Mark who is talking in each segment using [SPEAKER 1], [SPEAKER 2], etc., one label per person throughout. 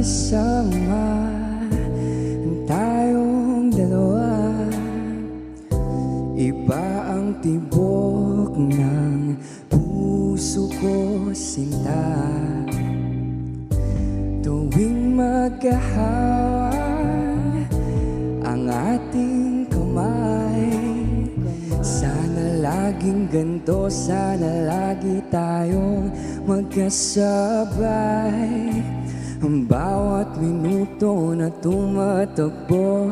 [SPEAKER 1] magkasama, tayong dalawa. Iba ang tibok ng puso ko, sinta. Tuwing magkahawak ang ating kamay, sana laging ganito, sana lagi tayong magkasabay. Ang bawat minuto na tumatakbo,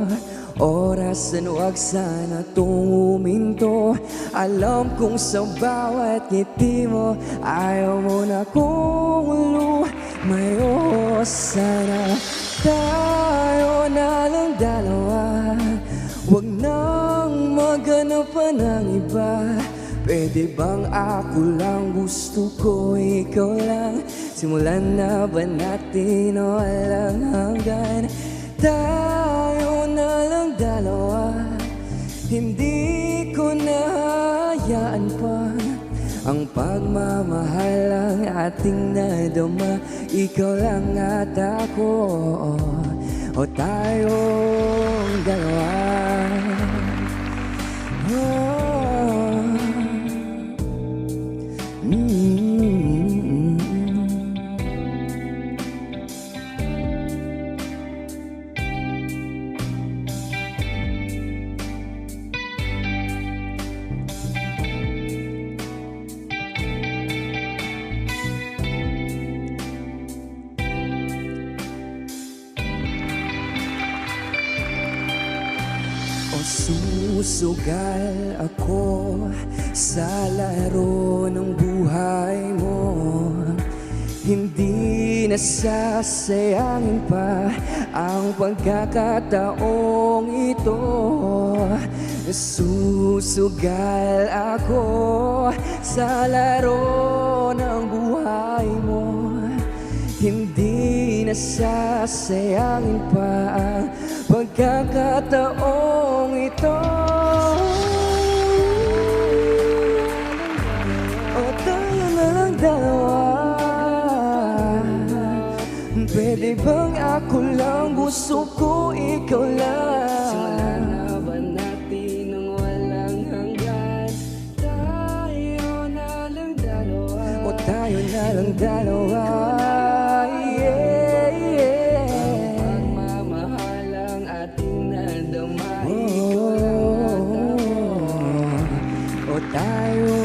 [SPEAKER 1] oras na wag sana itong huminto. Alam kong sa bawat ngiti mo, ayaw mo na kong lumayo. Sana tayo na lang dalawa, wag nang maghanap pa ng iba. Pwede bang ako lang, gusto ko ikaw lang. Simulan na ba natin o walang hanggan? Tayo na lang dalawa, hindi ko nahayaan pa ang pagmamahal ang ating nadama. Ikaw lang at ako, o tayong dalawa. Susugal ako sa laro ng buhay mo, hindi nasasayangin pa ang pagkakataong ito. Susugal ako sa laro ng buhay mo, hindi nasasayangin pa ang pagkakataong ito. O tayo na lang dalawa, pwede bang ako lang, gusto ko ikaw lang. Simulan na ba natin ng walang hanggan? Tayo na lang dalawa, o tayo na lang dalawa. Tayo